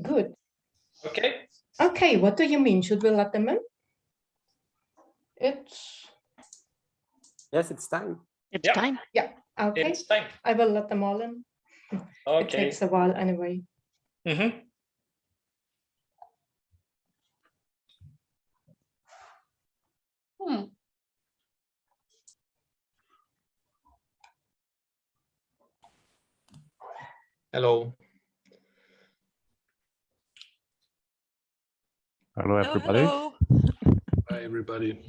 Good. Okay. Okay, what do you mean? Should we let them in? Yes, it's time. It's time. Yeah, okay. It's time. I will let them all in. Okay. It takes a while anyway. Mm-hmm. Hello. Hello, everybody. Hello. Hi, everybody.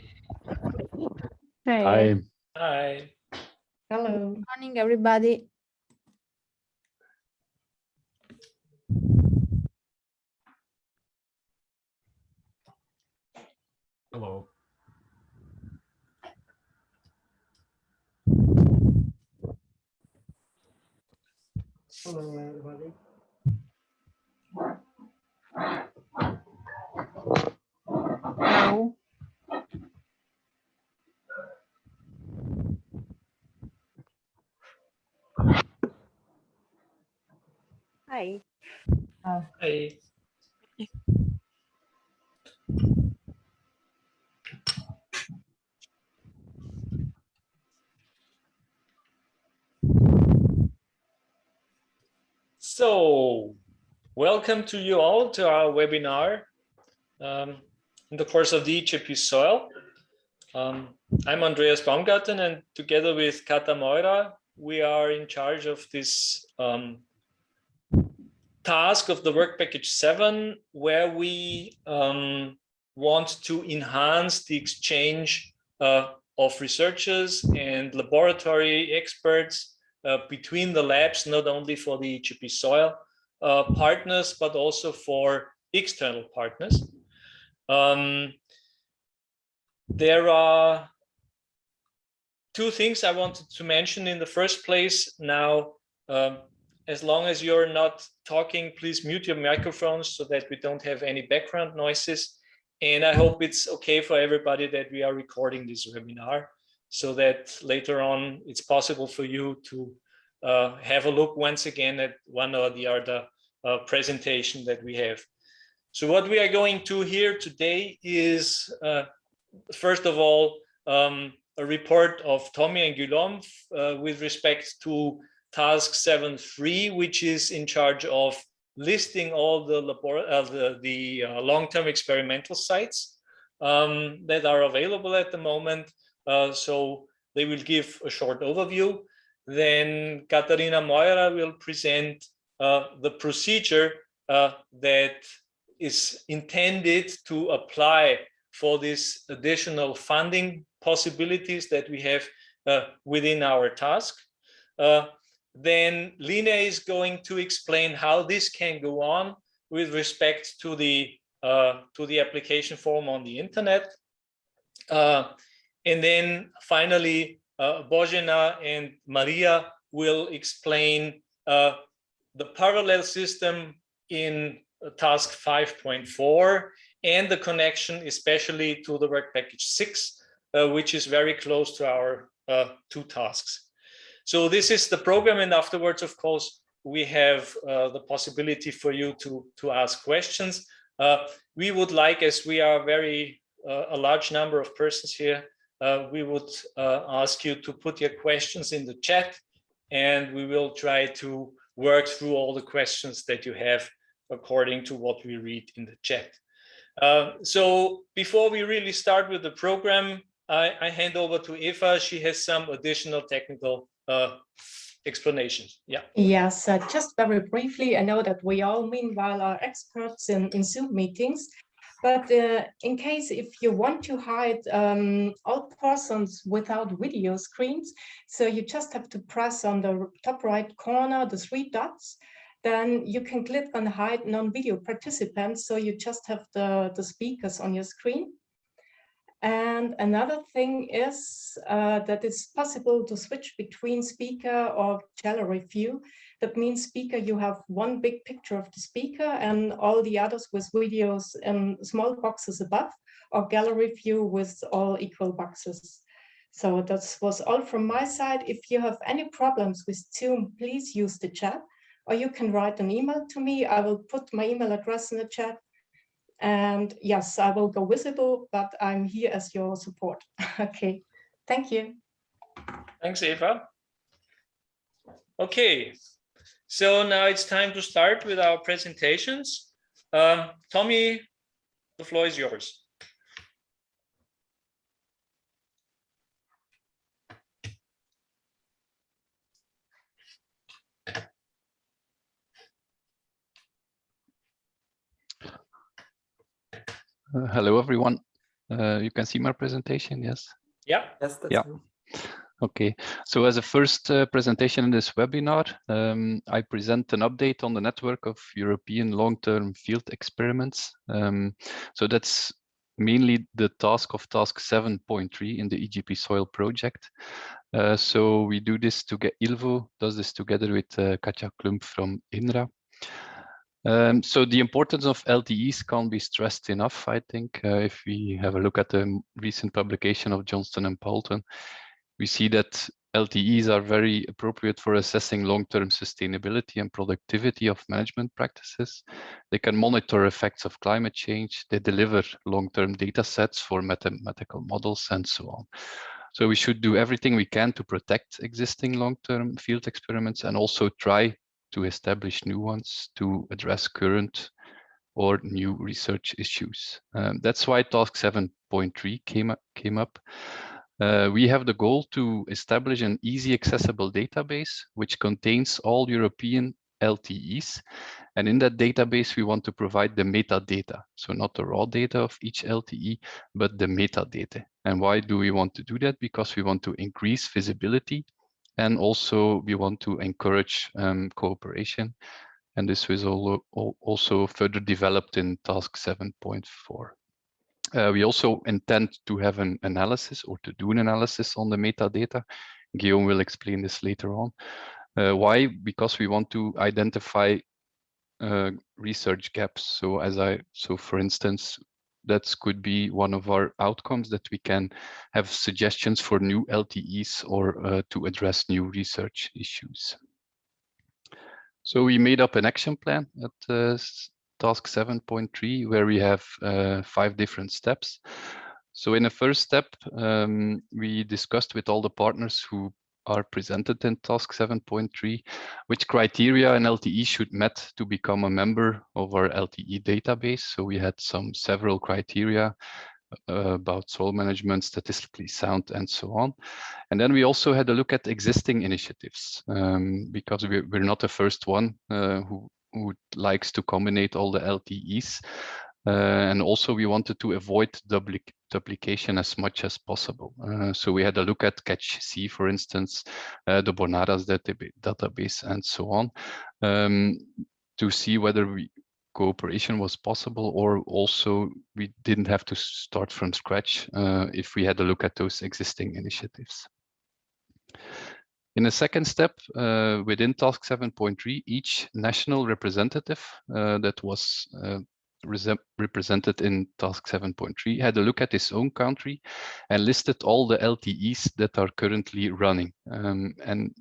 Hi. Hi. Hello. Morning, everybody. Hello. Hello, everybody. Hello. Hi. Hi. So, welcome to you all to our webinar in the course of the EJP SOIL. I'm Andreas Baumgarten, and together with Kata Moira, we are in charge of this task of the work package 7, where we want to enhance the exchange of researchers and laboratory experts between the labs, not only for the EJP SOIL partners, but also for external partners. There are two things I wanted to mention in the first place. Now, as long as you're not talking, please mute your microphones so that we don't have any background noises. And I hope it's okay for everybody that we are recording this webinar so that later on it's possible for you to have a look once again at one or the other presentation that we have. So what we are going to hear today is, first of all, a report of Tommy and Guillaume with respect to task 7.3, which is in charge of listing all the long-term experimental sites that are available at the moment. So they will give a short overview. Then Katarina Moira will present the procedure that is intended to apply for these additional funding possibilities that we have within our task. Then Line is going to explain how this can go on with respect to the application form on the internet. And then finally, Božena and Maria will explain the parallel system in task 5.4 and the connection especially to the work package 6, which is very close to our two tasks. So this is the program, and afterwards, of course, we have the possibility for you to ask questions. We would like, as we are a large number of persons here, we would ask you to put your questions in the chat, and we will try to work through all the questions that you have according to what we read in the chat. So before we really start with the program, I hand over to Eva. She has some additional technical explanations. Yeah. Yes, just very briefly, I know that we all meanwhile are experts in Zoom meetings, but in case if you want to hide all persons without video screens, so you just have to press on the top right corner, the 3 dots, then you can click on hide non-video participants, so you just have the speakers on your screen. And another thing is that it's possible to switch between speaker or gallery view. That means speaker, you have one big picture of the speaker and all the others with videos in small boxes above, or gallery view with all equal boxes. So that was all from my side. If you have any problems with Zoom, please use the chat. or you can write an email to me. I will put my email address in the chat. And yes, I will go visible, but I'm here as your support. Okay, thank you. Thanks, Eva. Okay, so now it's time to start with our presentations. Tommy, the floor is yours. Hello, everyone. You can see my presentation, yes? Yeah. Yes, that's Yeah. fine. Okay, so as a first presentation in this webinar, I present an update on the network of European long-term field experiments. So that's mainly the task of task 7.3 in the EJP SOIL project. So we do this to get Ilvo does this together with Katja Klump from INRA. So the importance of LTEs can't be stressed enough, I think. If we have a look at the recent publication of Johnston and Poulton, we see that LTEs are very appropriate for assessing long-term sustainability and productivity of management practices. They can monitor effects of climate change. They deliver long-term data sets for mathematical models and so on. So we should do everything we can to protect existing long-term field experiments and also try to establish new ones to address current or new research issues. That's why task 7.3 came up. We have the goal to establish an easy accessible database which contains all European LTEs. And in that database, we want to provide the metadata. So not the raw data of each LTE, but the metadata. And why do we want to do that? Because we want to increase visibility. And also we want to encourage cooperation. And this was also further developed in task 7.4. We also intend to have an analysis or to do an analysis on the metadata. Guillaume will explain this later on. Why? Because we want to identify research gaps. So for instance, that could be one of our outcomes, that we can have suggestions for new LTEs or to address new research issues. So we made up an action plan at task 7.3 where we have 5 different steps. So in the first step, we discussed with all the partners who are presented in task 7.3 which criteria an LTE should meet to become a member of our LTE database. So we had several criteria about soil management, statistically sound, and so on. And then we also had a look at existing initiatives because we're not the first one who likes to combine all the LTEs. And also we wanted to avoid duplication as much as possible. So we had a look at CatchC, for instance, the Bonaras database, and so on, to see whether cooperation was possible, or also we didn't have to start from scratch if we had a look at those existing initiatives. In the second step, within task 7.3, each national representative that was represented in task 7.3 had a look at his own country and listed all the LTEs that are currently running. And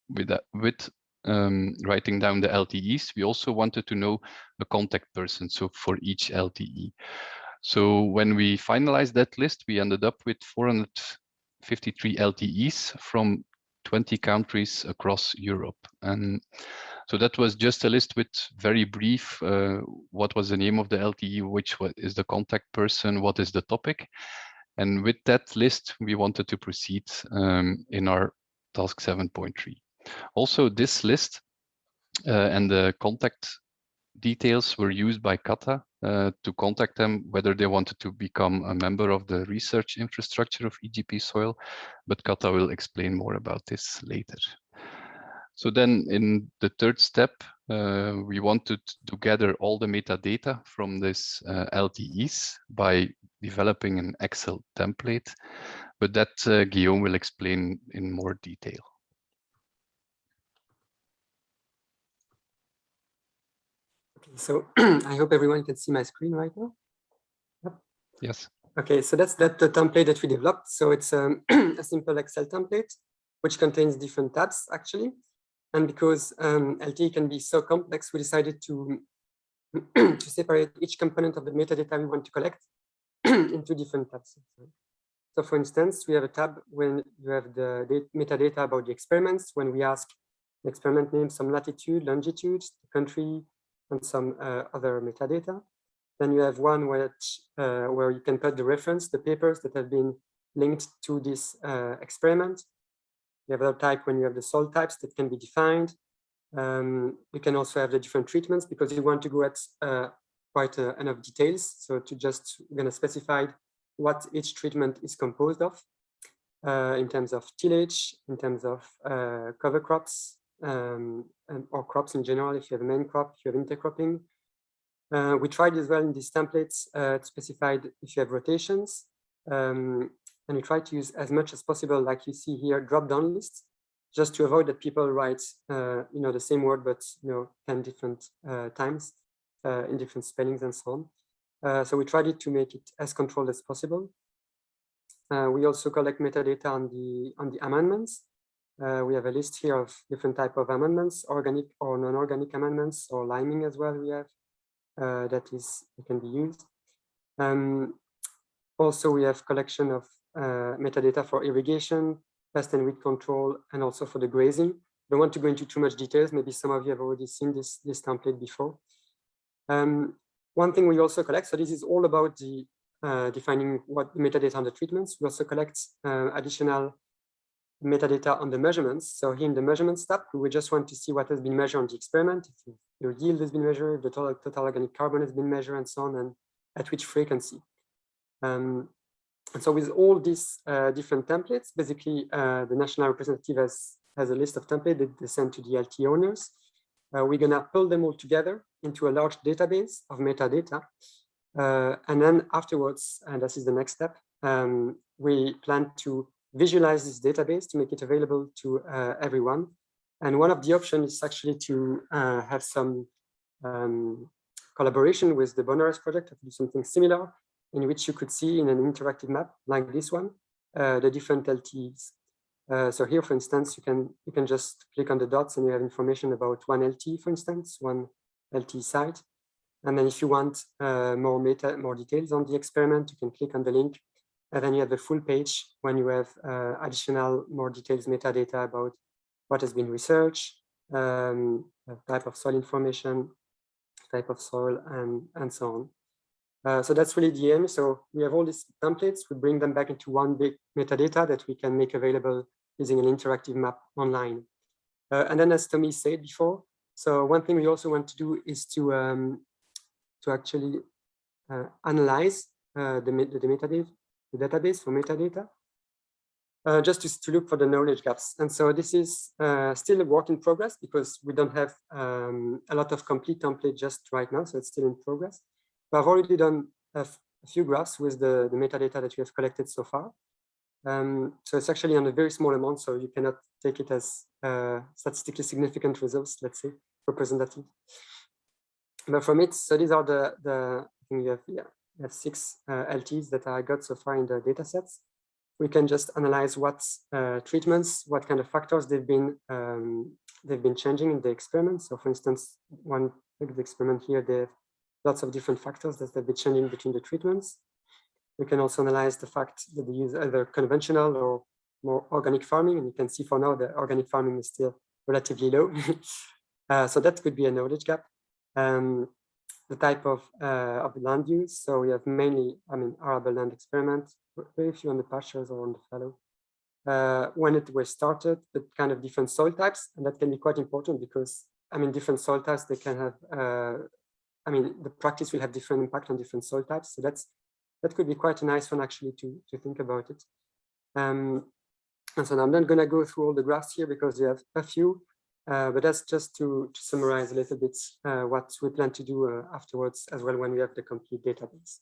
with writing down the LTEs, we also wanted to know the contact person, so for each LTE. So when we finalized that list, we ended up with 453 LTEs from 20 countries across Europe. And so that was just a list with very brief, what was the name of the LTE, what is the contact person, what is the topic. And with that list, we wanted to proceed in our task 7.3. Also, this list and the contact details were used by Kata to contact them whether they wanted to become a member of the research infrastructure of EJP SOIL, but Kata will explain more about this later. So then in the third step, we wanted to gather all the metadata from this LTEs by developing an Excel template, but that Guillaume will explain in more detail. Okay, so I hope everyone can see my screen right now. Yep. Yes. Okay, so that's the template that we developed. So it's a simple Excel template, which contains different tabs, actually. And because LTE can be so complex, we decided to to separate each component of the metadata we want to collect into different tabs. So for instance, we have a tab when you have the metadata about the experiments, when we ask the experiment name, some latitude, longitude, the country, and some other metadata. Then you have one where you can put the reference, the papers that have been linked to this experiment. You have another type when you have the soil types that can be defined. You can also have the different treatments because you want to go at quite enough details. So to just, we're going to specify what each treatment is composed of in terms of tillage, in terms of cover crops, or crops in general. If you have a main crop, if you have intercropping. We tried as well in these templates to specify if you have rotations. And we try to use as much as possible, like you see here, drop-down lists, just to avoid that people write, the same word, but 10 different times in different spellings and so on. So we tried to make it as controlled as possible. We also collect metadata on the amendments. We have a list here of different type of amendments, organic or non-organic amendments, or liming as well. We have that can be used. Also, we have collection of metadata for irrigation, pest and weed control, and also for the grazing. Don't want to go into too much details. Maybe some of you have already seen this template before. One thing we also collect, so this is all about the defining what metadata on the treatments. We also collect additional metadata on the measurements. So here in the measurements tab, we just want to see what has been measured on the experiment, if your yield has been measured, if the total organic carbon has been measured, and so on, and at which frequency. And so with all these different templates, basically the national representative has a list of templates that they send to the LT owners. We're gonna pull them all together into a large database of metadata. And then afterwards, and this is the next step, we plan to visualize this database to make it available to everyone. And one of the options is actually to have some collaboration with the Bonares project to do something similar, in which you could see in an interactive map like this one, the different LTEs. So here, for instance, you can just click on the dots and you have information about one LTE, for instance, one LTE site. And then if you want more details on the experiment, you can click on the link. And then you have the full page when you have additional more details metadata about what has been researched, type of soil information, type of soil, and so on. So that's really the aim. So we have all these templates. We bring them back into one big metadata that we can make available using an interactive map online. And then, as Tommy said before, so one thing we also want to do is to actually analyze the database for metadata, just to look for the knowledge gaps. And so this is still a work in progress because we don't have a lot of complete template just right now, so it's still in progress. But I've already done a few graphs with the metadata that we have collected so far. So it's actually on a very small amount, so you cannot take it as statistically significant results, let's say, representative. But from it, so these are I think you have 6 LTs that I got so far in the data sets. We can just analyze what treatments, what kind of factors they've been changing in the experiment. So for instance, one experiment here, they have lots of different factors that have been changing between the treatments. We can also analyze the fact that they use either conventional or more organic farming. And you can see for now, the organic farming is still relatively low. So that could be a knowledge gap. The type of land use. So we have mainly, arable land experiment, very few on the pastures or on the fallow. When it was started, the kind of different soil types, and that can be quite important because, different soil types, they can have, the practice will have different impact on different soil types. So that could be quite a nice one actually to think about it. And so I'm not gonna go through all the graphs here because we have a few. But that's just to summarize a little bit what we plan to do afterwards as well when we have the complete database.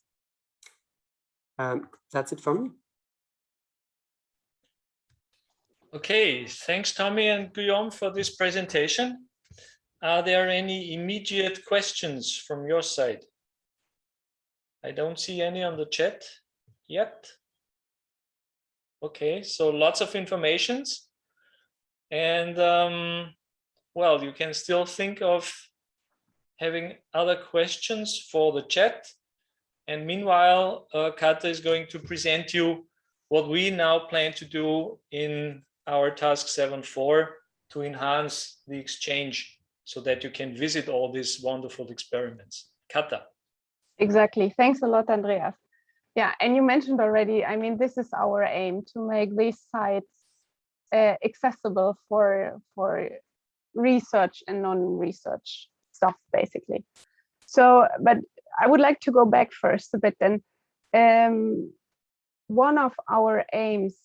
That's it from me. Okay, thanks Tommy and Guillaume for this presentation. Are there any immediate questions from your side? I don't see any on the chat yet. Okay, so lots of informations. And well, you can still think of having other questions for the chat. And meanwhile, Kata is going to present you what we now plan to do in our task 7.4 to enhance the exchange so that you can visit all these wonderful experiments. Kata. Exactly. Thanks a lot, Andreas. Yeah, and you mentioned already, I mean, this is our aim, to make these sites accessible for research and non-research stuff, basically. So, but I would like to go back first a bit then. One of our aims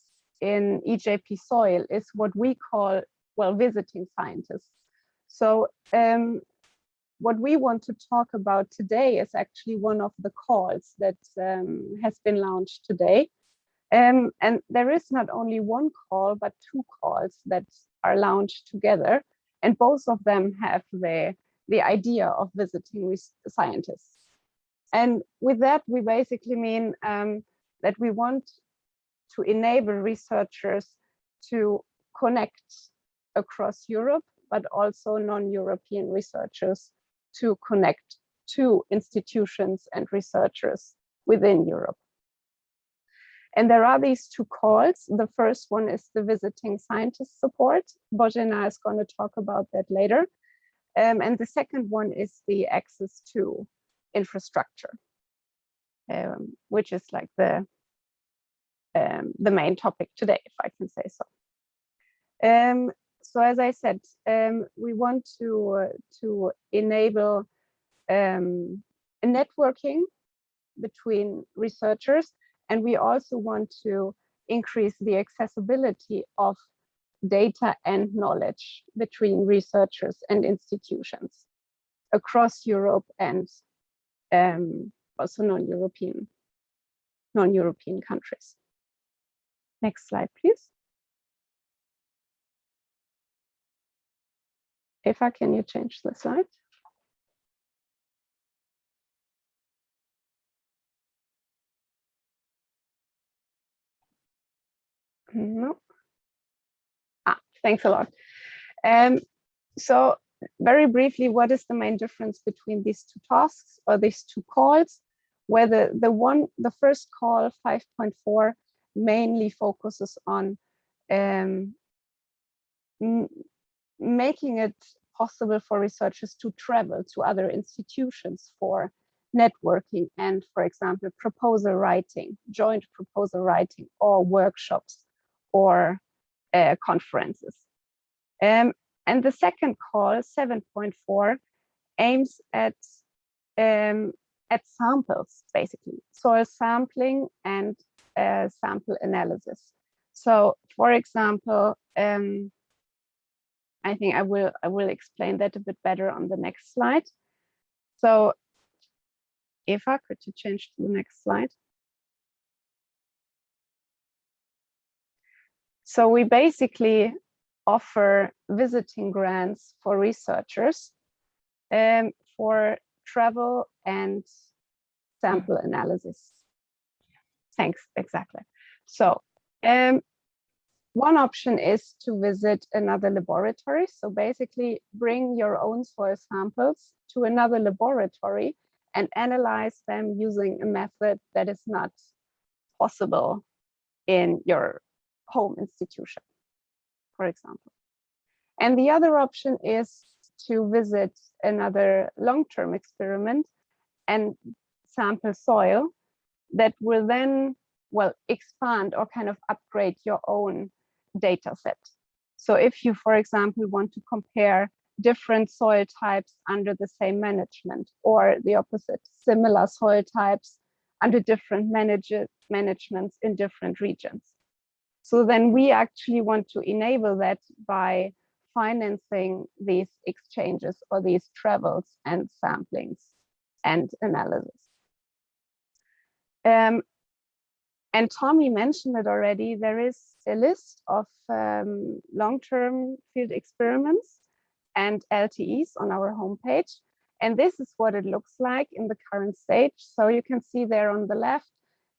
in EJP SOIL is what we call, well, visiting scientists. So what we want to talk about today is actually one of the calls that has been launched today. And there is not only one call, but two calls that are launched together. And both of them have the idea of visiting scientists. And with that, we basically mean that we want to enable researchers to connect across Europe, but also non-European researchers to connect to institutions and researchers within Europe. And there are these two calls. The first one is the visiting scientist support. Božena is going to talk about that later. And the second one is the access to infrastructure, which is like the main topic today, if I can say so. So as I said, we want to enable a networking between researchers, and we also want to increase the accessibility of data and knowledge between researchers and institutions across Europe and also non-European countries. Next slide, please. Eva, can you change the slide? No. Thanks a lot. So very briefly, what is the main difference between these two tasks or these two calls? Where the first call, 5.4, mainly focuses on making it possible for researchers to travel to other institutions for networking and, for example, proposal writing, joint proposal writing, or workshops or conferences. And the second call, 7.4, aims at samples, basically, soil sampling and sample analysis. So, for example, I think I will explain that a bit better on the next slide. So, Eva, could you change to the next slide? So we basically offer visiting grants for researchers for travel and sample analysis. Thanks, exactly. So one option is to visit another laboratory. So basically bring your own soil samples to another laboratory and analyze them using a method that is not possible in your home institution, for example. And the other option is to visit another long-term experiment and sample soil that will then, well, expand or kind of upgrade your own data set. So if you, for example, want to compare different soil types under the same management, or the opposite, similar soil types under different managements in different regions. So then we actually want to enable that by financing these exchanges or these travels and samplings and analysis. And Tommy mentioned it already, there is a list of long-term field experiments and LTEs on our homepage. And this is what it looks like in the current stage. So you can see there on the left,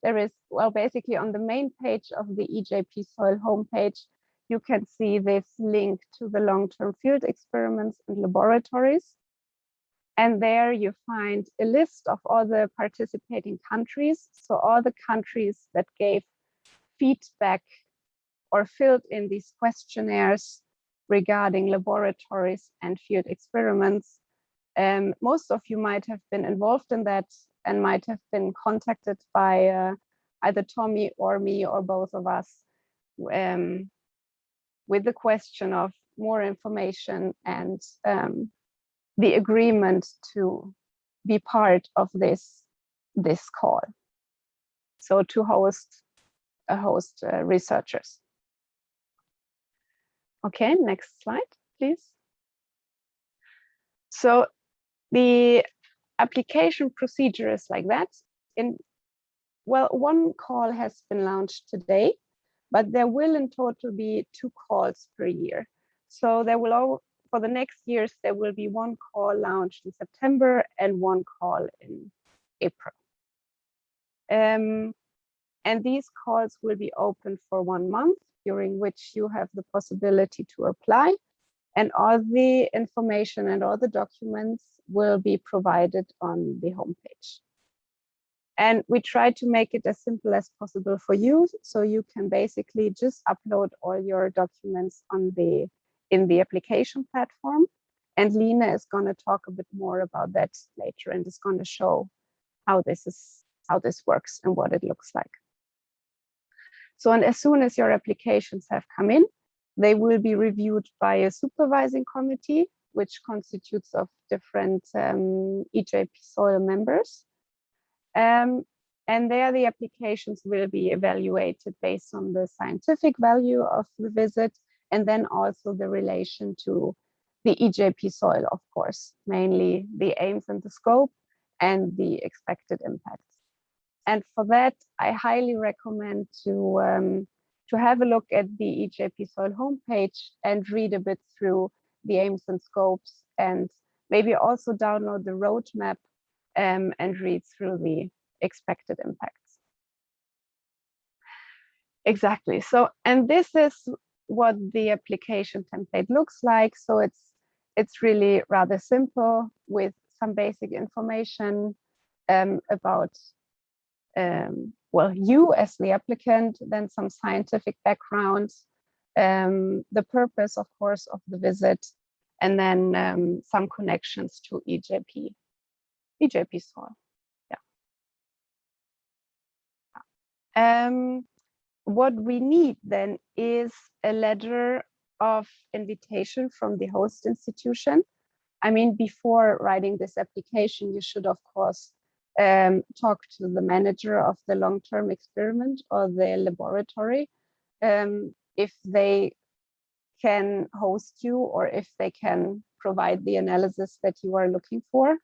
there is, well, basically on the main page of the EJP SOIL homepage, you can see this link to the long-term field experiments and laboratories. And there you find a list of all the participating countries. So all the countries that gave feedback or filled in these questionnaires regarding laboratories and field experiments. Most of you might have been involved in that and might have been contacted by either Tommy or me or both of us with the question of more information and the agreement to be part of this call. So to host researchers. Okay, next slide, please. So the application procedure is like that. Well, one call has been launched today, but there will in total be 2 calls per year. So there will for the next years, there will be 1 call launched in September and 1 call in April. And these calls will be open for 1 month, during which you have the possibility to apply. And all the information and all the documents will be provided on the homepage. And we try to make it as simple as possible for you. So you can basically just upload all your documents in the application platform. And Lina is going to talk a bit more about that later and is going to show how this works and what it looks like. So, and as soon as your applications have come in, they will be reviewed by a supervising committee, which constitutes of different EJP SOIL members. And there the applications will be evaluated based on the scientific value of the visit, and then also the relation to the EJP SOIL, of course, mainly the aims and the scope and the expected impacts. And for that, I highly recommend to have a look at the EJP SOIL homepage and read a bit through the aims and scopes, and maybe also download the roadmap and read through the expected impacts. Exactly. So, and this is what the application template looks like. So it's really rather simple with some basic information about well, you as the applicant, then some scientific background, the purpose, of course, of the visit, and then some connections to EJP SOIL. Yeah. What we need then is a letter of invitation from the host institution. I mean, before writing this application, you should, of course, talk to the manager of the long-term experiment or the laboratory if they can host you or if they can provide the analysis that you are looking for.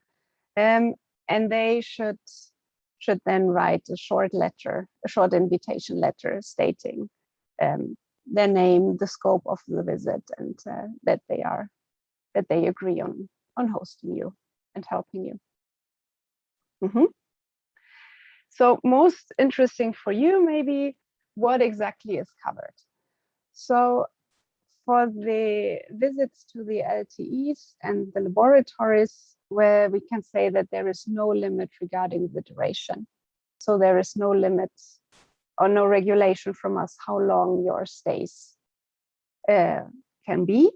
And they should then write a short letter, a short invitation letter stating their name, the scope of the visit, and that they agree on hosting you and helping you. So most interesting for you, maybe, what exactly is covered. So for the visits to the LTEs and the laboratories, where we can say that there is no limit regarding the duration. So there is no limit or no regulation from us how long your stays can be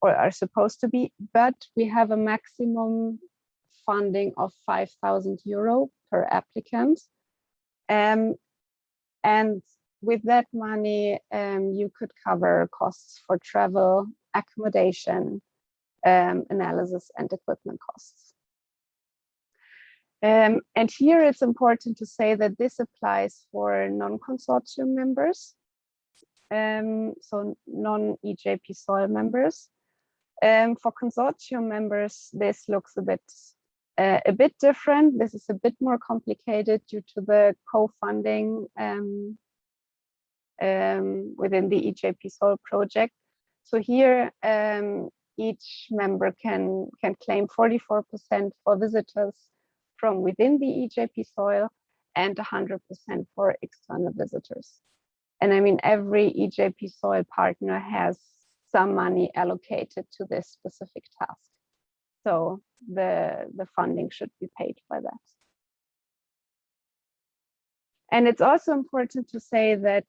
or are supposed to be, but we have a maximum funding of €5,000 per applicant. And with that money, you could cover costs for travel, accommodation, analysis, and equipment costs. And here it's important to say that this applies for non-consortium members, so non-EJP SOIL members. For consortium members, this looks a bit different. This is a bit more complicated due to the co-funding within the EJP SOIL project. So here, each member can claim 44% for visitors from within the EJP SOIL and 100% for external visitors. And I mean, every EJP SOIL partner has some money allocated to this specific task. So the funding should be paid by that. And it's also important to say that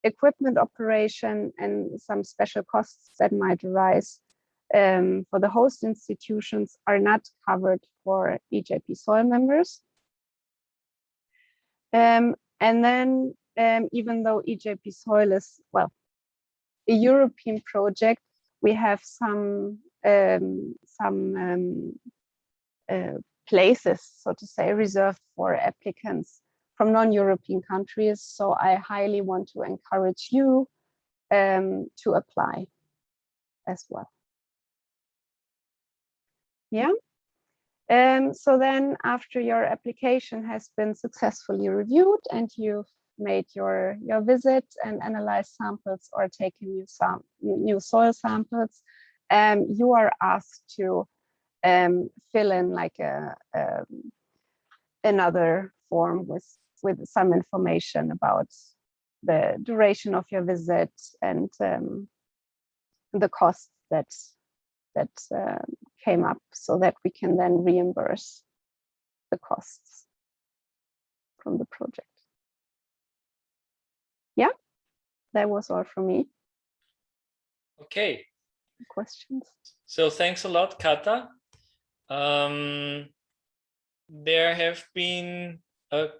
equipment operation and some special costs that might arise for the host institutions are not covered for EJP SOIL members. And then even though EJP SOIL is, well, a European project, we have some places, so to say, reserved for applicants from non-European countries. So I highly want to encourage you to apply as well. Yeah. So then after your application has been successfully reviewed and you've made your visit and analyzed samples or taken new soil samples, you are asked to fill in like another form with some information about the duration of your visit and the costs that came up, so that we can then reimburse the costs from the project. Yeah, that was all from me. Okay. Questions? So thanks a lot, Kata. There have been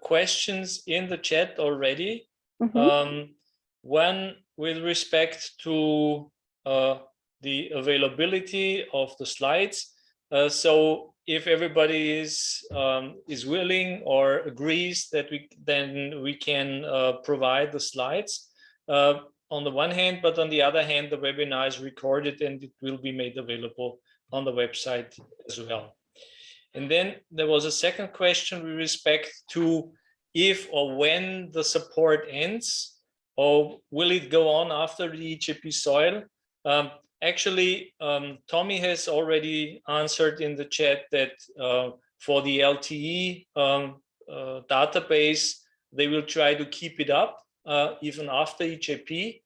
questions in the chat already. Mm-hmm. One with respect to the availability of the slides. So if everybody is willing or agrees that we can provide the slides on the one hand, but on the other hand, the webinar is recorded and it will be made available on the website as well. And then there was a second question with respect to if or when the support ends, or will it go on after the EJP SOIL? Actually, Tommy has already answered in the chat that for the LTE database, they will try to keep it up even after EJP.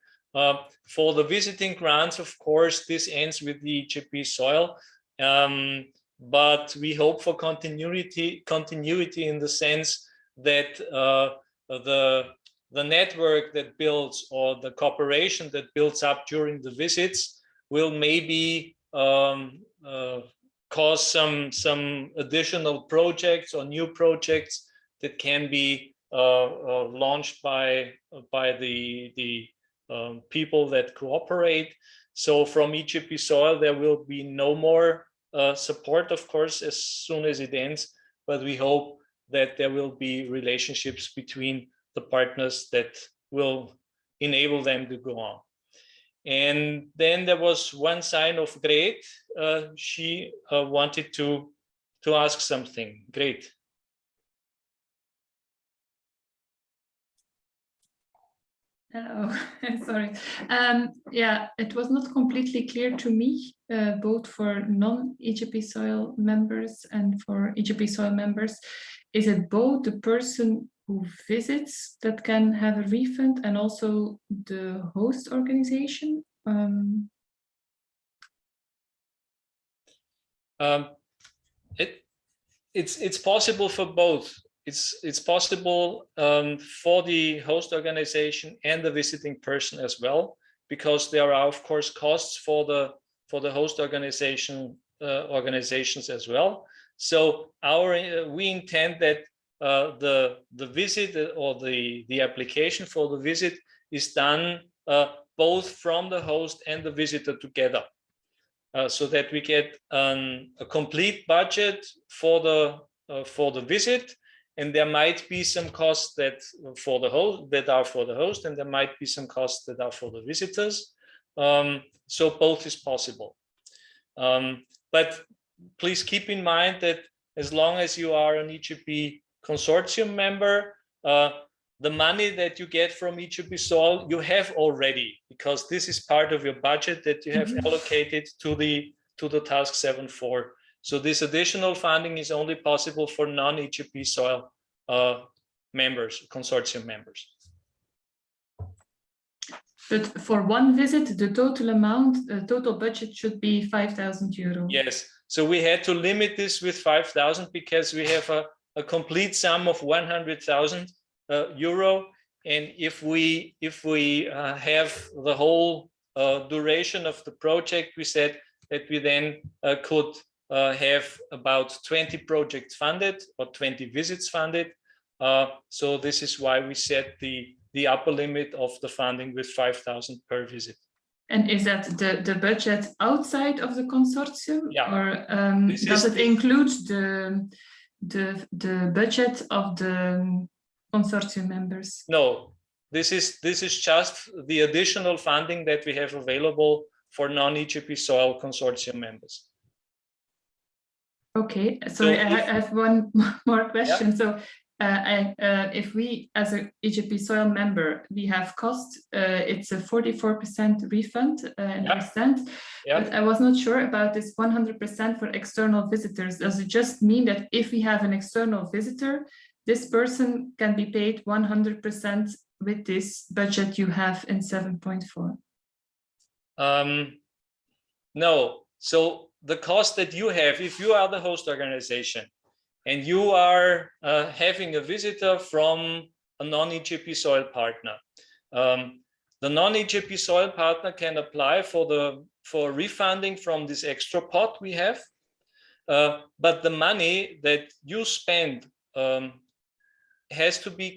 For the visiting grants, of course, this ends with the EJP SOIL. But we hope for continuity in the sense that the network that builds or the cooperation that builds up during the visits will maybe cause some additional projects or new projects that can be launched by the people that cooperate. So from EJP SOIL, there will be no more support, of course, as soon as it ends, but we hope that there will be relationships between the partners that will enable them to go on. And then there was one sign of Great. She wanted to ask something. Great. Hello, sorry. Yeah, it was not completely clear to me, both for non-EJP SOIL members and for EJP SOIL members. Is it both the person who visits that can have a refund and also the host organization? It's possible for both. It's possible for the host organization and the visiting person as well, because there are of course costs for the host organizations as well. So we intend that the visit or the application for the visit is done both from the host and the visitor together, so that we get a complete budget for the visit. And there might be some costs that are for the host, and there might be some costs that are for the visitors. So both is possible. But please keep in mind that as long as you are an EJP consortium member, the money that you get from EJP SOIL you have already, because this is part of your budget that you have allocated to the task 7.4. So this additional funding is only possible for non-EJP SOIL members, consortium members. But for one visit, the total amount, total budget should be 5,000 euro. Yes. So we had to limit this with 5,000 because we have a complete sum of 100,000 euro. And if we have the whole duration of the project, we said that we then could have about 20 projects funded or 20 visits funded. So this is why we set the upper limit of the funding with 5,000 per visit. And is that the budget outside of the consortium? Yeah. Or does it include the budget of the consortium members? No, this is just the additional funding that we have available for non-EJP SOIL consortium members. Okay, so I have one more question. Yeah. So if we, as an EJP SOIL member, we have cost, it's a 44% refund, I understand. Yeah. But I was not sure about this 100% for external visitors. Does it just mean that if we have an external visitor, this person can be paid 100% with this budget you have in 7.4? No. So the cost that you have, if you are the host organization and you are having a visitor from a non-EJP SOIL partner, the non-EJP SOIL partner can apply for refunding from this extra pot we have, but the money that you spend has to be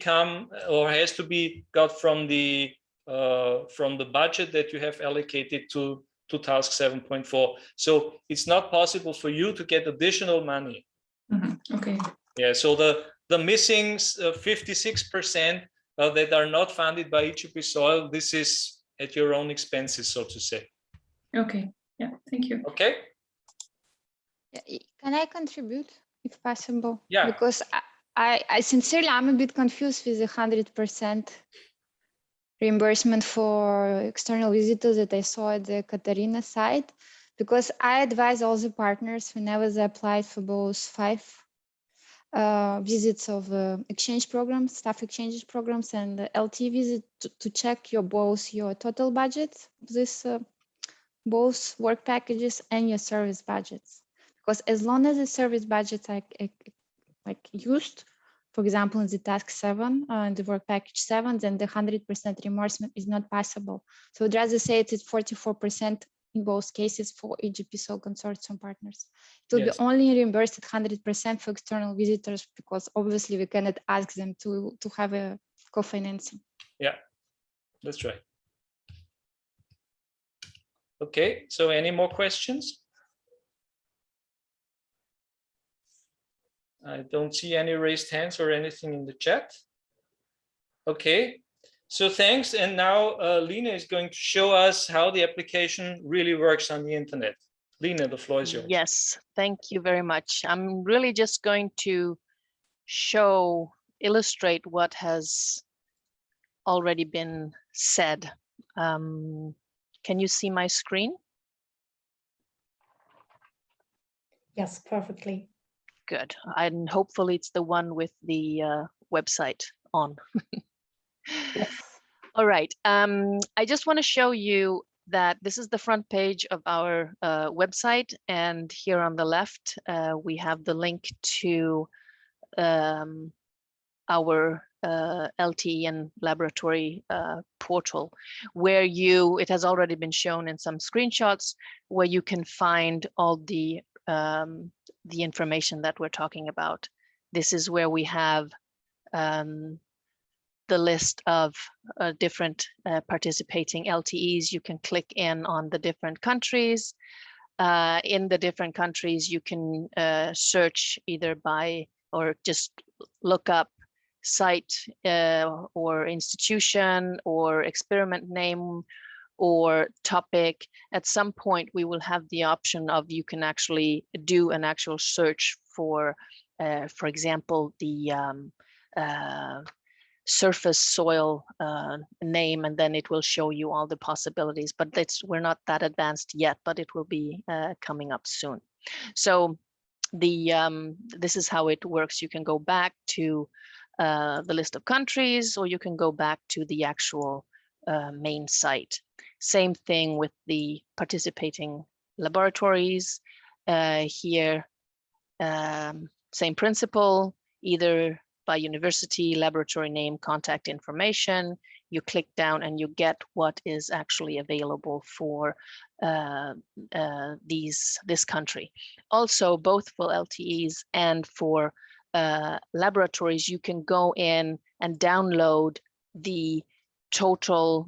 got from the budget that you have allocated to task 7.4. So it's not possible for you to get additional money. Mm-hmm. Okay. Yeah. So the missing 56% that are not funded by EJP SOIL, this is at your own expenses, so to say. Okay. Yeah. Thank you. Okay. Can I contribute if possible? Yeah. Because I sincerely, I'm a bit confused with the 100% reimbursement for external visitors that I saw at the Katarina site, because I advise all the partners whenever they applied for both 5 visits of exchange programs, staff exchanges programs, and the LT visit to check both your total budget, both work packages and your service budgets. Because as long as the service budgets are like used, for example, in the task 7 and the work package 7, then the 100% reimbursement is not possible. So I'd rather say it's at 44% in both cases for EJP SOIL consortium partners. It will be only reimbursed at 100% for external visitors, because obviously we cannot ask them to have a co-financing. Yeah, that's right. Okay, so any more questions? I don't see any raised hands or anything in the chat. Okay, so thanks. And now Lina is going to show us how the application really works on the internet. Lina, the floor is yours. Yes, thank you very much. I'm really just going to illustrate what has already been said. Can you see my screen? Yes, perfectly. Good. And hopefully it's the one with the website on. Yes. All right. I just want to show you that this is the front page of our website. And here on the left, we have the link to our LTE and laboratory portal, where it has already been shown in some screenshots, where you can find all the information that we're talking about. This is where we have the list of different participating LTEs. You can click in on the different countries. In the different countries, you can search either by or just look up site or institution or experiment name or topic. At some point, we will have the option of you can actually do an actual search for example, the surface soil name, and then it will show you all the possibilities. But we're not that advanced yet, but it will be coming up soon. So this is how it works. You can go back to the list of countries, or you can go back to the actual main site. Same thing with the participating laboratories. Here, same principle, either by university, laboratory name, contact information. You click down and you get what is actually available for this country. Also, both for LTEs and for laboratories, you can go in and download the total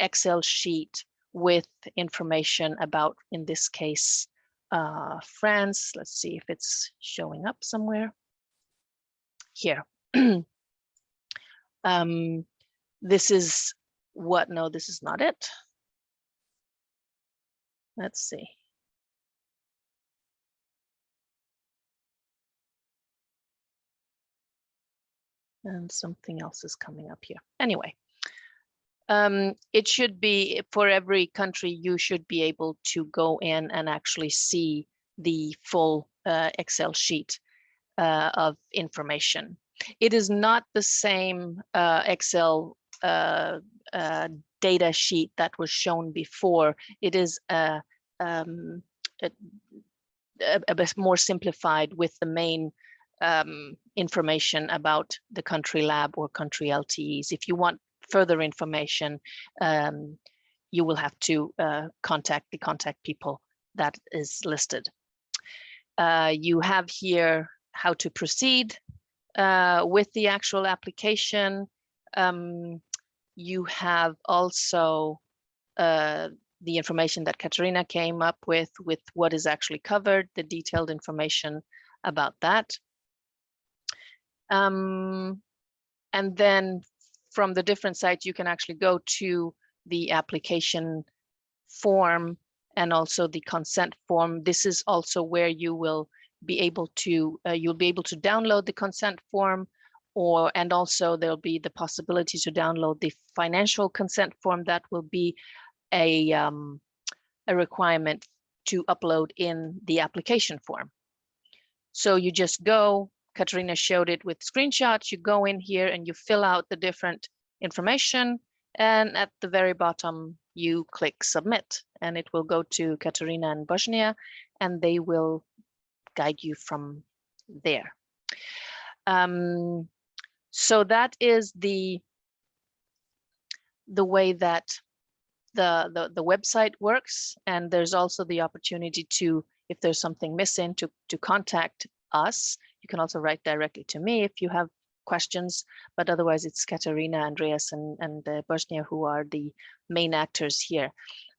Excel sheet with information about, in this case, France. Let's see if it's showing up somewhere. Here. This is what, no, this is not it. Let's see. And something else is coming up here. Anyway, it should be, for every country, you should be able to go in and actually see the full Excel sheet of information. It is not the same Excel data sheet that was shown before. It is a bit more simplified with the main information about the country lab or country LTEs. If you want further information, you will have to contact the contact people that is listed. You have here how to proceed with the actual application. You have also the information that Katarina came up with what is actually covered, the detailed information about that. And then from the different sites, you can actually go to the application form and also the consent form. This is also where you will be able to, you'll be able to download the consent form, and also there'll be the possibility to download the financial consent form that will be a requirement to upload in the application form. So you just go, Katarina showed it with screenshots, you go in here and you fill out the different information, and at the very bottom you click submit, and it will go to Katarina and Bosnia, and they will guide you from there. So that is the way that the website works, and there's also the opportunity to, if there's something missing, to contact us. You can also write directly to me if you have questions, but otherwise it's Katarina, Andreas, and Bosnia who are the main actors here.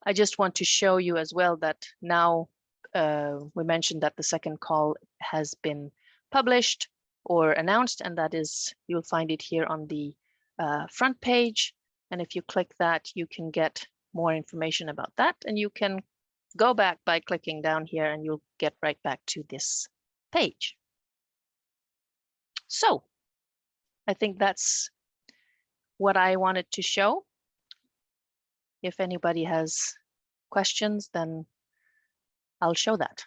I just want to show you as well that now we mentioned that the second call has been published or announced, and that is, you'll find it here on the front page. And if you click that, you can get more information about that, and you can go back by clicking down here and you'll get right back to this page. So I think that's what I wanted to show. If anybody has questions, then I'll show that.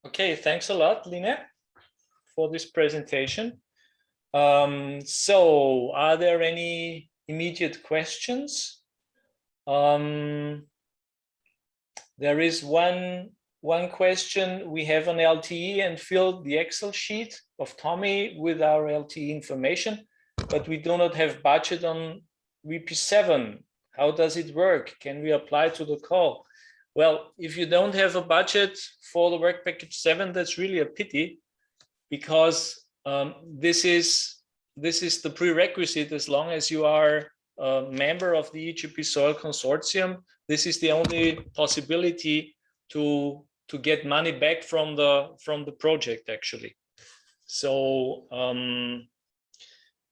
Okay, thanks a lot, Line, for this presentation. So are there any immediate questions? There is one question. We have an LTE and filled the Excel sheet of Tommy with our LTE information, but we do not have budget on VP7. How does it work? Can we apply to the call? Well, if you don't have a budget for the work package 7, that's really a pity, because this is the prerequisite. As long as you are a member of the EJP SOIL consortium, this is the only possibility to get money back from the project, actually. So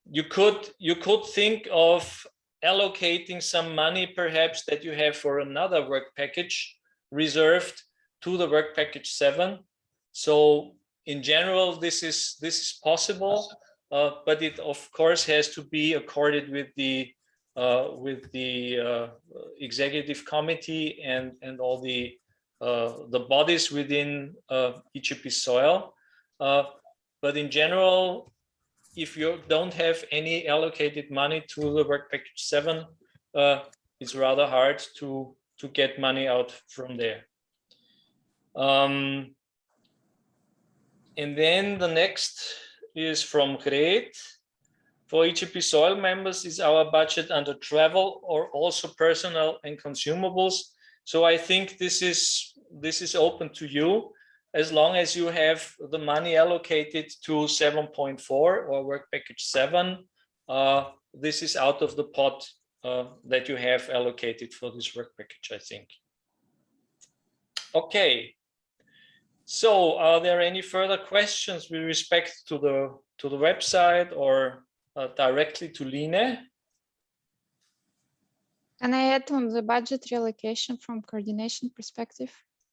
you could think of allocating some money perhaps that you have for another work package reserved to the work package 7. So in general, this is possible, but it of course has to be accorded with the executive committee and all the bodies within EJP SOIL. But in general, if you don't have any allocated money to the work package 7, it's rather hard to get money out from there. And then the next is from Gret. For EJP SOIL members, is our budget under travel or also personal and consumables? So I think this is open to you, as long as you have the money allocated to 7.4 or work package 7. This is out of the pot that you have allocated for this work package, I think. Okay. So are there any further questions with respect to the website or directly to Line? Can I add on the budget reallocation from coordination perspective?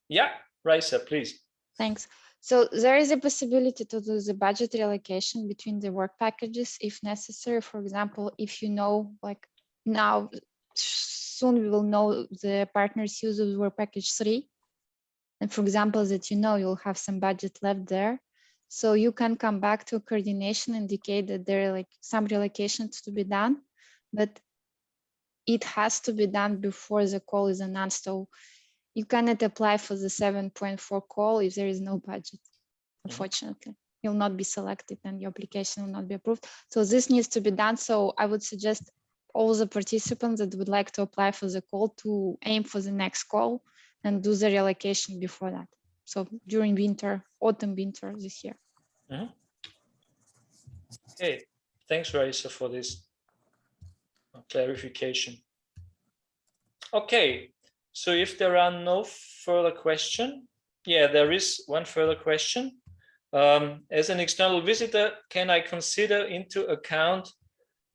Yeah, Raisa, please. Thanks. So there is a possibility to do the budget reallocation between the work packages if necessary. For example, if you know, like now, soon we will know the partner's use of work package 3. And for example, that you know you'll have some budget left there. So you can come back to coordination, indicate that there are like some relocations to be done, but it has to be done before the call is announced. So you cannot apply for the 7.4 call if there is no budget, unfortunately. You'll not be selected and your application will not be approved. So this needs to be done. So I would suggest all the participants that would like to apply for the call to aim for the next call and do the reallocation before that. So during winter, autumn, winter this year. Okay, thanks, Raisa, for this clarification. Okay, so if there are no further questions, yeah, there is one further question. As an external visitor, can I consider into account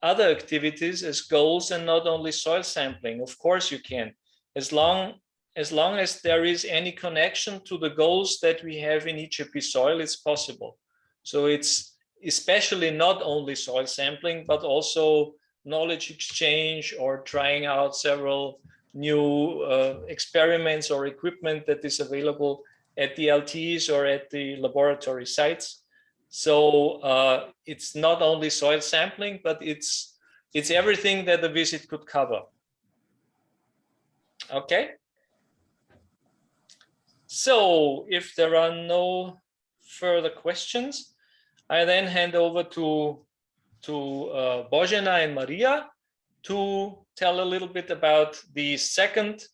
other activities as goals and not only soil sampling? Of course you can, as long as there is any connection to the goals that we have in EJP SOIL, it's possible. So it's especially not only soil sampling, but also knowledge exchange or trying out several new experiments or equipment that is available at the Ltes or at the laboratory sites. So it's not only soil sampling, but it's everything that the visit could cover. Okay. So if there are no further questions, I then hand over to Božena and Maria to tell a little bit about the second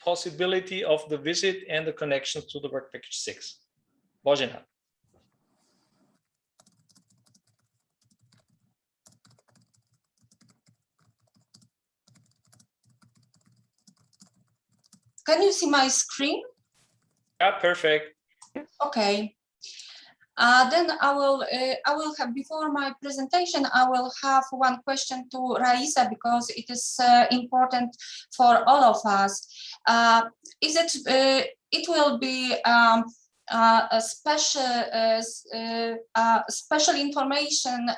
possibility of the visit and the connections to the work package 6. Božena. Can you see my screen? Yeah, perfect. Okay. Then I will have, before my presentation, I will have one question to Raisa, because it is important for all of us. It will be a special information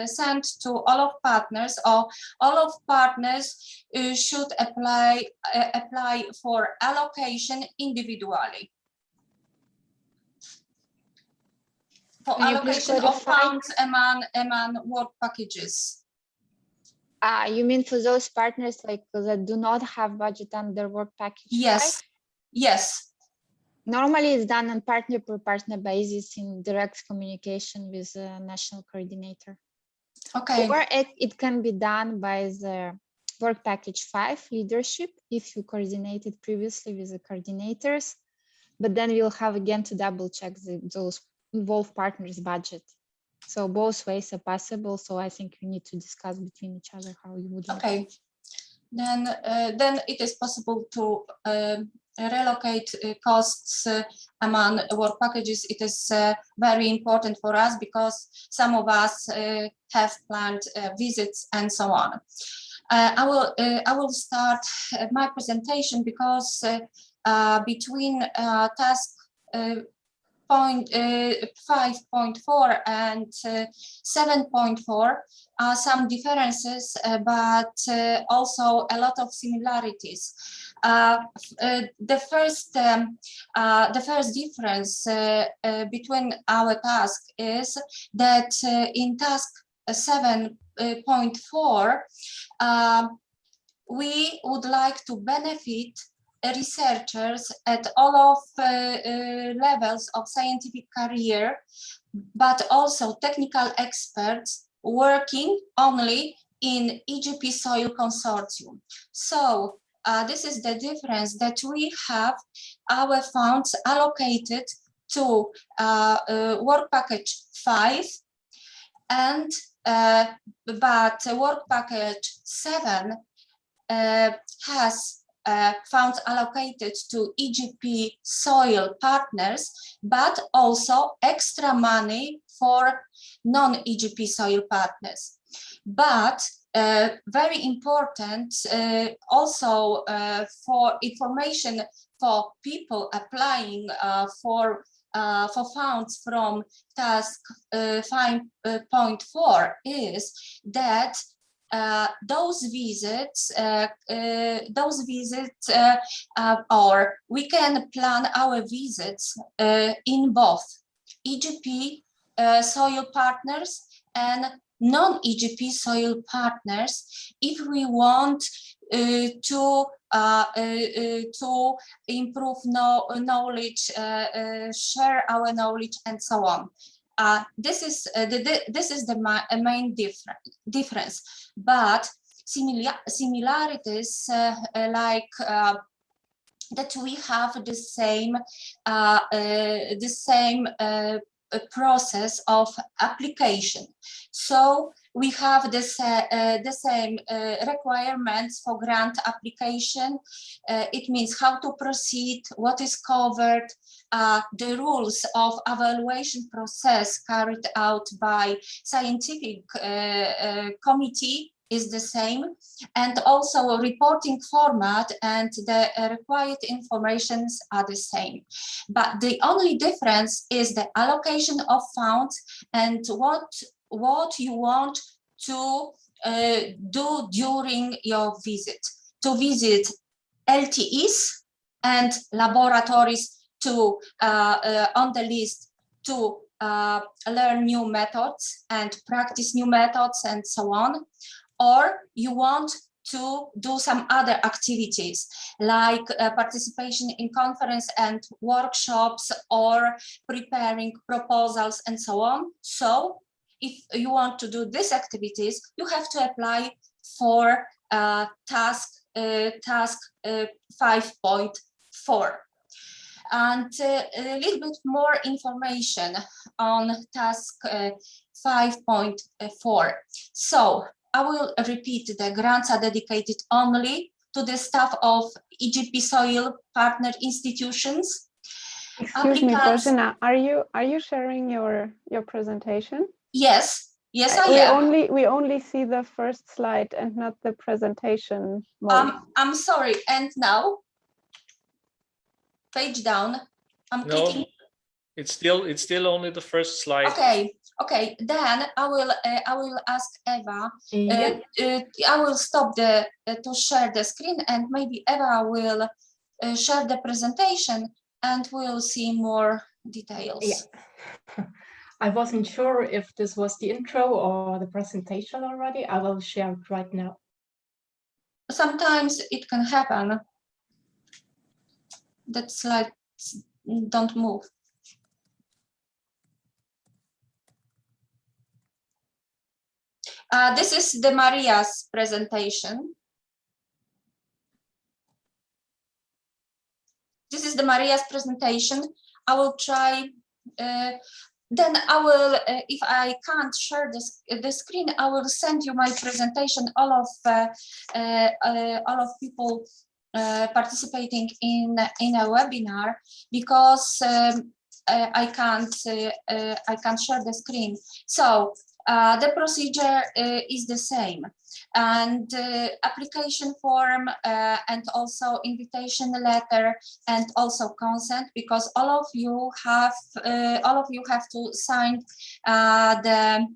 sent to all of partners, or all of partners should apply for allocation individually. For allocation of funds among work packages. You mean for those partners like that do not have budget under work package? Yes, 5? yes. Normally it's done on partner per partner basis in direct communication with the national coordinator. Okay. Or it can be done by the work package 5 leadership if you coordinated previously with the coordinators, but then we'll have again to double check those involved partners' budget. So both ways are possible. So I think we need to discuss between each other how you would like. Okay. Then it is possible to relocate costs among work packages. It is very important for us because some of us have planned visits and so on. I will start my presentation because between task 5.4 and 7.4 are some differences, but also a lot of similarities. The first difference between our task is that in task 7.4, we would like to benefit researchers at all of levels of scientific career, but also technical experts working only in EJP SOIL consortium. So this is the difference, that we have our funds allocated to work package 5, and but work package 7 has funds allocated to EJP SOIL partners, but also extra money for non-EJP SOIL partners. But very important also for information for people applying for funds from task 5.4 is that those visits, or we can plan our visits in both EJP SOIL partners and non-EJP SOIL partners, if we want to improve knowledge, share our knowledge, and so on. This is the main difference, but similarities like that we have the same process of application. So we have the same requirements for grant application. It means how to proceed, what is covered, the rules of evaluation process carried out by scientific committee is the same, and also a reporting format and the required informations are the same. But the only difference is the allocation of funds and what you want to do during your visit. To visit LTEs and laboratories to on the list to learn new methods and practice new methods and so on, or you want to do some other activities like participation in conference and workshops or preparing proposals and so on. So if you want to do these activities, you have to apply for task 5.4. And a little bit more information on task 5.4. So I will repeat, the grants are dedicated only to the staff of EJP SOIL partner institutions. Excuse me, Bożena, are you sharing your presentation? Yes, I am. We only see the first slide and not the presentation mode. I'm sorry. And now, page down. I'm clicking. It's still only the first slide. Okay. Then I will ask Eva. Yeah. I will stop to share the screen, and maybe Eva will share the presentation, and we'll see more details. Yeah. I wasn't sure if this was the intro or the presentation already. I will share it right now. Sometimes it can happen that slides don't move. This is the Maria's presentation. This is the Maria's presentation. I will try. Then I will, if I can't share the screen, I will send you my presentation. All of people participating in a webinar, because I can't share the screen. So the procedure is the same. and application form, and also invitation letter, and also consent, because all of you have to sign the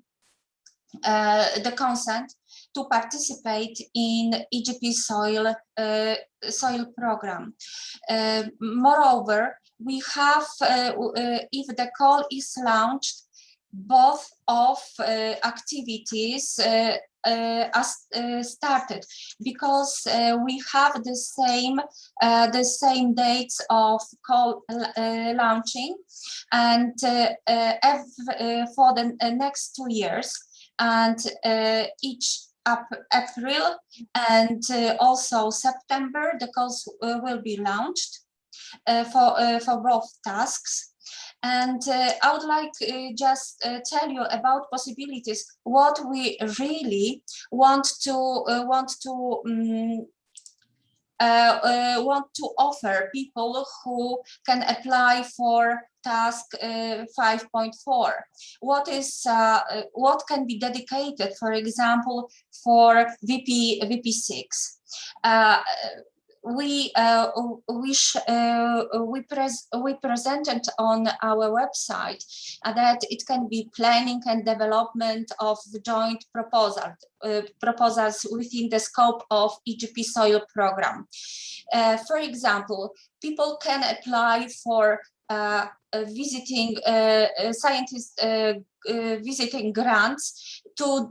consent to participate in EJP SOIL program. Moreover, we have, if the call is launched, both of activities started, because we have the same dates of call launching, and for the next 2 years, and each April and also September, the calls will be launched for both tasks. And I would like just tell you about possibilities, what we really want to offer people who can apply for task 5.4. What can be dedicated, for example, for VP6? We presented on our website that it can be planning and development of joint proposals within the scope of EJP SOIL program. For example, people can apply for visiting scientists visiting grants to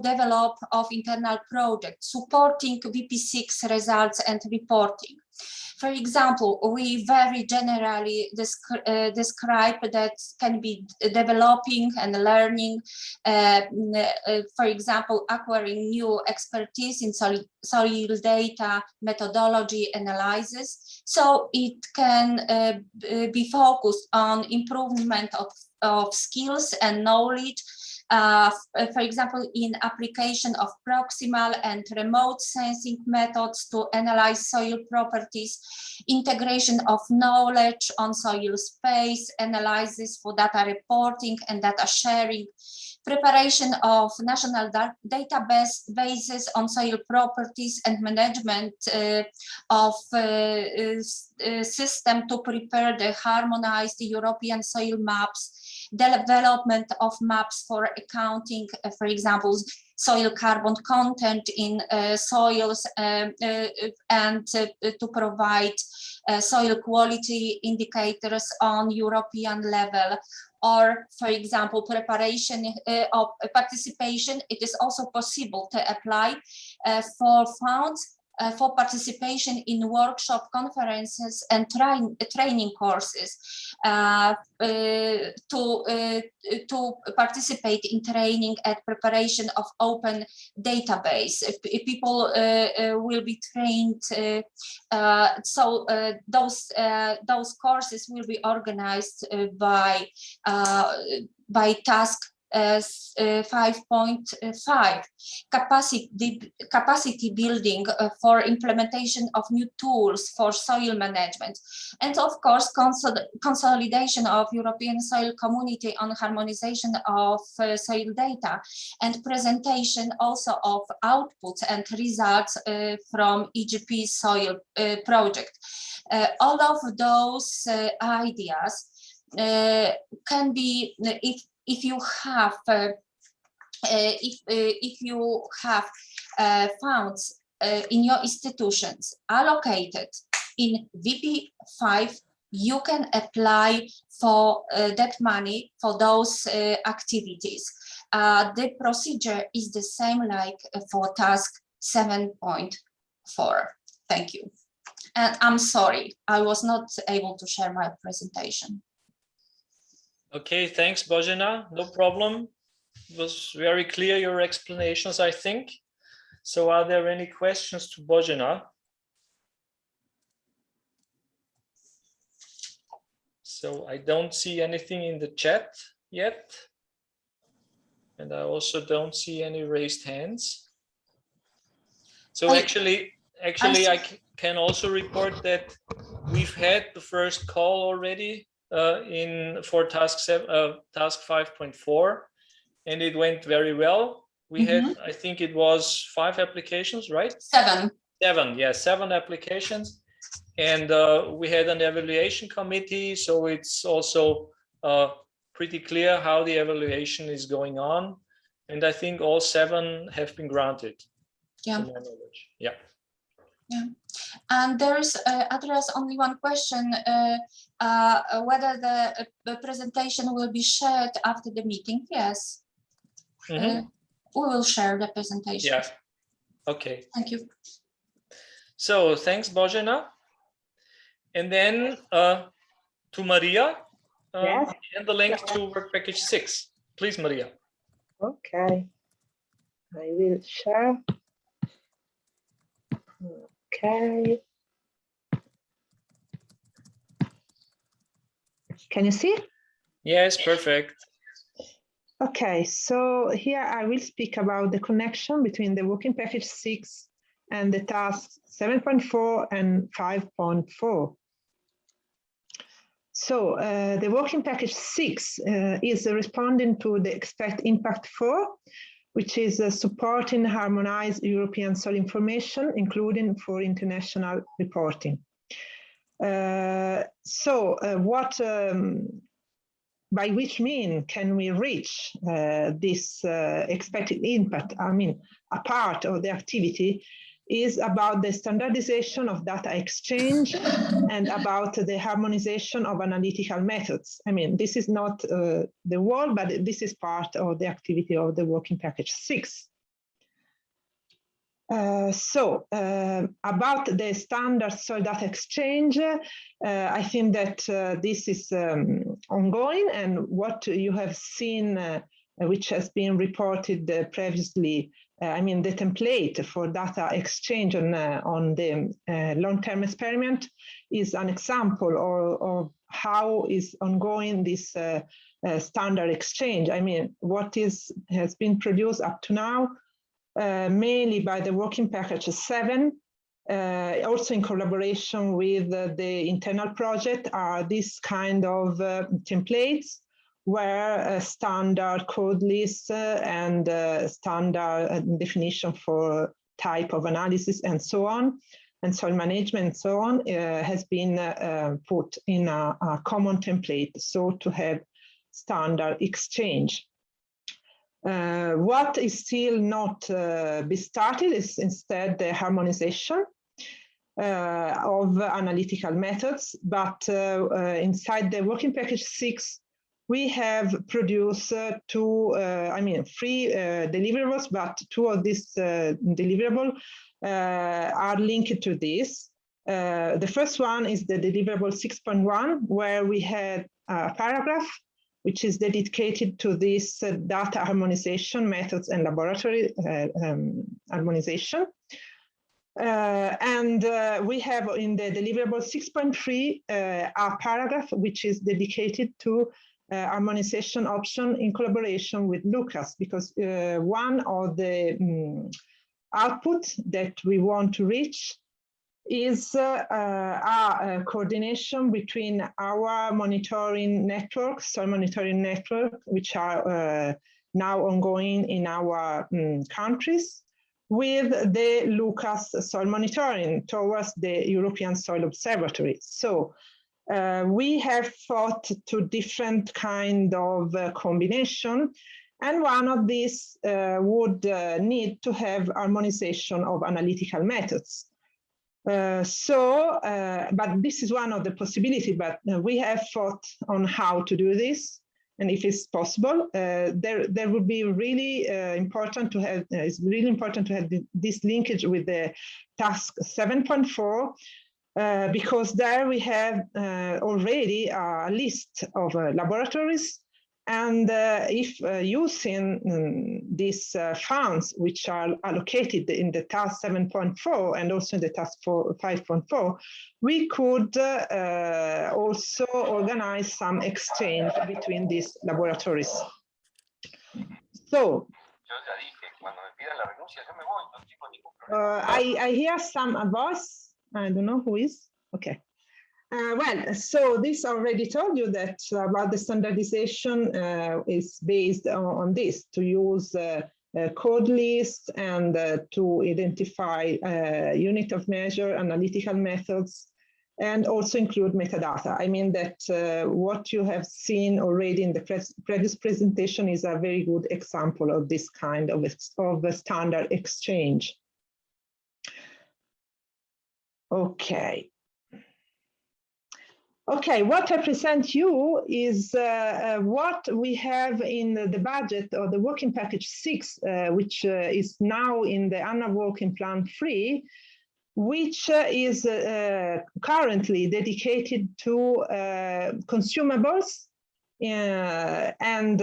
develop of internal projects supporting VP6 results and reporting. For example, we very generally describe that can be developing and learning, for example, acquiring new expertise in soil data, methodology, analysis. So it can be focused on improvement of skills and knowledge, for example, in application of proximal and remote sensing methods to analyze soil properties, integration of knowledge on soil space, analysis for data reporting and data sharing, preparation of national databases on soil properties and management of system to prepare the harmonized European soil maps, development of maps for accounting, for example, soil carbon content in soils, and to provide soil quality indicators on European level. Or, for example, preparation of participation, it is also possible to apply for funds for participation in workshop, conferences, and training courses, to participate in training and preparation of open database. People will be trained, so those courses will be organized by task 5.5, capacity building for implementation of new tools for soil management, and of course consolidation of European soil community on harmonization of soil data, and presentation also of outputs and results from EJP SOIL project. All of those ideas can be, if you have funds in your institutions allocated in VP5, you can apply for that money for those activities. The procedure is the same like for task 7.4. Thank you. And I'm sorry, I was not able to share my presentation. Okay, thanks, Bożena. No problem. It was very clear, your explanations, I think. So are there any questions to Bożena? So I don't see anything in the chat yet. And I also don't see any raised hands. So actually I can also report that we've had the first call already for task 5.4, and it went very well. we had, I think it was 5 applications, right? 7. 7, yeah, 7 applications. And we had an evaluation committee, so it's also pretty clear how the evaluation is going on. And I think all 7 have been granted. Yeah. To my knowledge. Yeah. Yeah. And there is, Andreas, only one question, whether the presentation will be shared after the meeting. Yes. We will share the presentation. Yeah. Okay. Thank you. So thanks, Bożena. And then to Maria, yes. And the link to work package 6. Please, Maria. Okay. I will share. Okay. Can you see? Yes, perfect. Okay, so here I will speak about the connection between the working package 6 and the tasks 7.4 and 5.4. So the working package 6 is responding to the expect impact 4, which is supporting harmonized European soil information, including for international reporting. By which means can we reach this expected impact? I mean, a part of the activity is about the standardization of data exchange and about the harmonization of analytical methods. I mean, this is not the whole, but this is part of the activity of the working package 6. About the standard soil data exchange, I think that this is ongoing, and what you have seen, which has been reported previously, I mean, the template for data exchange on the long-term experiment is an example of how is ongoing this standard exchange. I mean, what has been produced up to now, mainly by the working package 7, also in collaboration with the internal project, are this kind of templates where standard code lists and standard definition for type of analysis and so on, and soil management and so on, has been put in a common template, so to have standard exchange. What is still not be started is instead the harmonization of analytical methods, but inside the working package 6, we have produced 3 deliverables, but 2 of these deliverables are linked to this. The first one is the deliverable 6.1, where we had a paragraph which is dedicated to this data harmonization methods and laboratory harmonization. We have in the deliverable 6.3 a paragraph which is dedicated to harmonization option in collaboration with Lucas, because one of the output that we want to reach is a coordination between our monitoring networks, soil monitoring network, which are now ongoing in our countries, with the Lucas soil monitoring towards the European Soil Observatory. So we have thought to different kind of combination, and one of these would need to have harmonization of analytical methods. But this is one of the possibilities, but we have thought on how to do this, and if it's possible, there would be really important to have, it's really important to have this linkage with the task 7.4, because there we have already a list of laboratories, and if using these funds, which are allocated in the task 7.4 and also in the task 5.4, we could also organize some exchange between these laboratories. So I hear some voice. I don't know who is. Okay. Well, so this already told you that about the standardization is based on this, to use code lists and to identify unit of measure, analytical methods, and also include metadata. I mean that what you have seen already in the previous presentation is a very good example of this kind of a standard exchange. Okay. Okay, what I present you is what we have in the budget or the working package 6, which is now in the annual working plan 3, which is currently dedicated to consumables and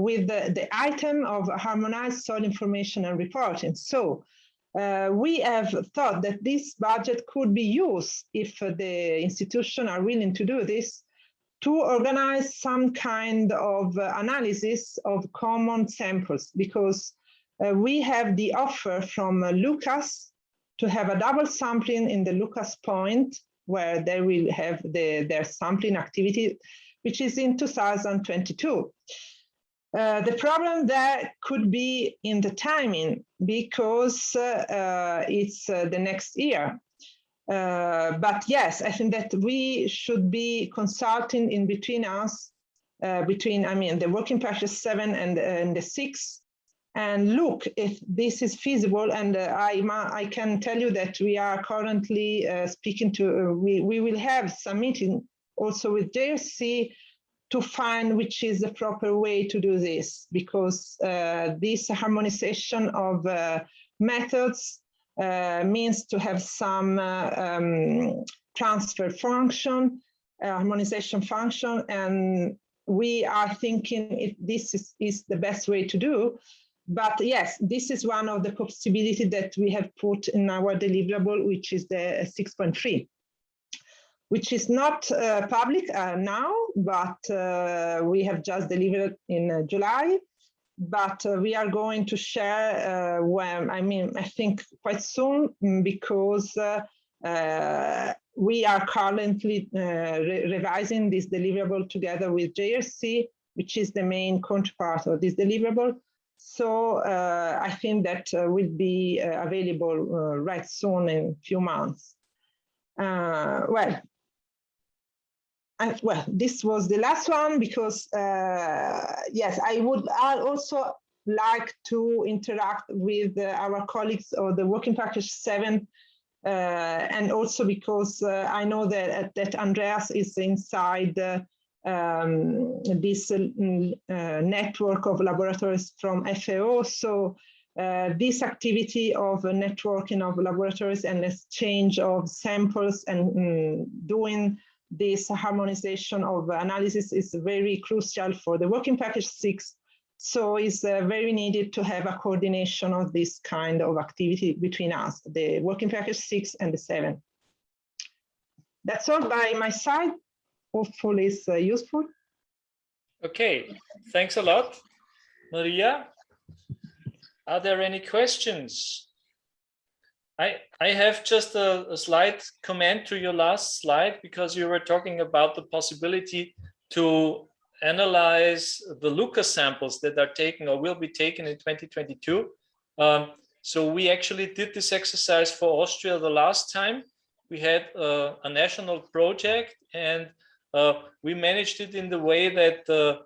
with the item of harmonized soil information and reporting. So we have thought that this budget could be used, if the institutions are willing to do this, to organize some kind of analysis of common samples, because we have the offer from Lucas to have a double sampling in the Lucas point, where they will have their sampling activity, which is in 2022. The problem there could be in the timing, because it's the next year. But yes, I think that we should be consulting in between us, the working package 7 and the 6, and look if this is feasible. And I can tell you that we are currently speaking to, we will have some meeting also with JRC to find which is the proper way to do this, because this harmonization of methods means to have some transfer function, harmonization function, and we are thinking if this is the best way to do. But yes, this is one of the possibilities that we have put in our deliverable, which is the 6.3. Which is not public now, but we have just delivered in July. But we are going to share I think quite soon, because we are currently revising this deliverable together with JRC, which is the main counterpart of this deliverable. So I think that will be available right soon in a few months. Well, this was the last one, because yes, I also like to interact with our colleagues of the working package 7, and also because I know that Andreas is inside this network of laboratories from FAO. So this activity of networking of laboratories and exchange of samples and doing this harmonization of analysis is very crucial for the working package 6. So it's very needed to have a coordination of this kind of activity between us, the working package 6 and the 7. That's all by my side. Hopefully it's useful. Okay, thanks a lot, Maria. Are there any questions? I have just a slight comment to your last slide, because you were talking about the possibility to analyze the Lucas samples that are taken or will be taken in 2022. So we actually did this exercise for Austria the last time. We had a national project, and we managed it in the way that the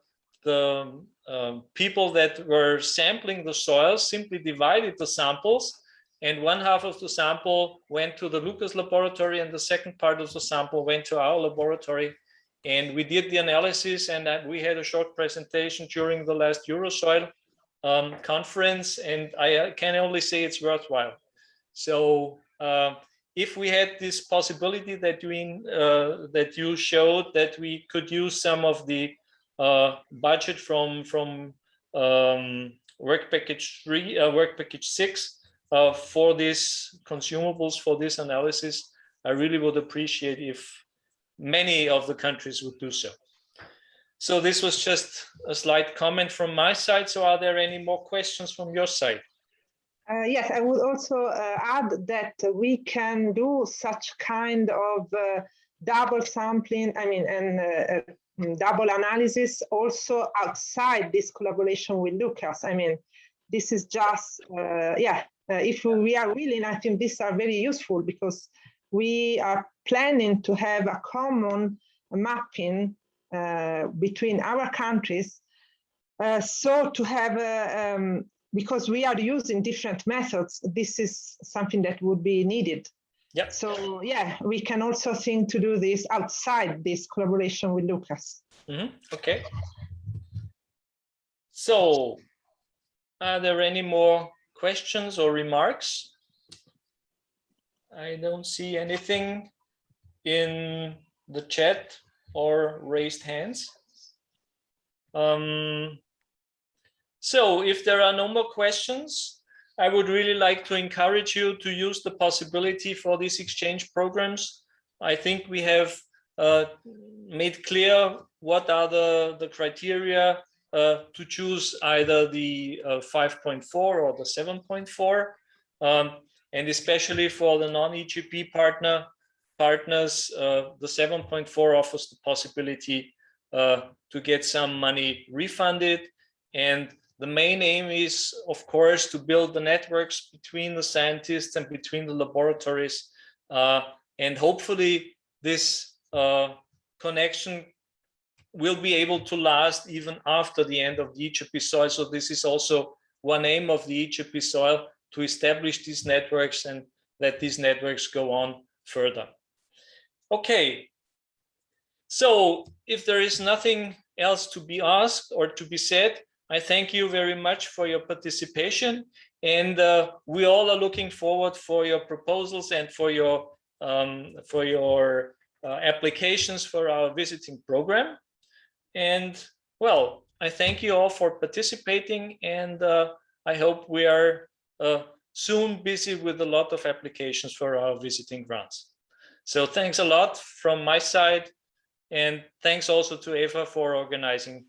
people that were sampling the soils simply divided the samples, and one half of the sample went to the Lucas laboratory and the second part of the sample went to our laboratory. And we did the analysis, and we had a short presentation during the last EuroSoil conference, and I can only say it's worthwhile. So if we had this possibility that you showed, that we could use some of the budget from work package 3, work package 6 for these consumables, for this analysis, I really would appreciate if many of the countries would do so. So this was just a slight comment from my side. So are there any more questions from your side? Yes, I would also add that we can do such kind of double sampling, and double analysis also outside this collaboration with Lucas. this is just, if we are willing, I think these are very useful because we are planning to have a common mapping between our countries. So to have, because we are using different methods, this is something that would be needed. Yep. So yeah, we can also think to do this outside this collaboration with Lucas. Okay. So, are there any more questions or remarks? I don't see anything in the chat or raised hands. So if there are no more questions, I would really like to encourage you to use the possibility for these exchange programs. I think we have made clear what are the criteria to choose either the 5.4 or the 7.4. And especially for the non-EJP partners, the 7.4 offers the possibility to get some money refunded. And the main aim is, of course, to build the networks between the scientists and between the laboratories. And hopefully this connection will be able to last even after the end of the EJP SOIL. So this is also one aim of the EJP SOIL, to establish these networks and let these networks go on further. Okay, so if there is nothing else to be asked or to be said, I thank you very much for your participation, and we all are looking forward for your proposals and for your applications for our visiting program. And well, I thank you all for participating, and I hope we are soon busy with a lot of applications for our visiting grants. So thanks a lot from my side, and thanks also to Eva for organizing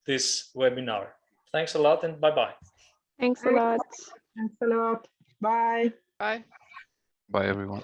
this webinar. Thanks a lot, and bye-bye. Thanks a lot. Thanks a lot. Bye. Bye, everyone.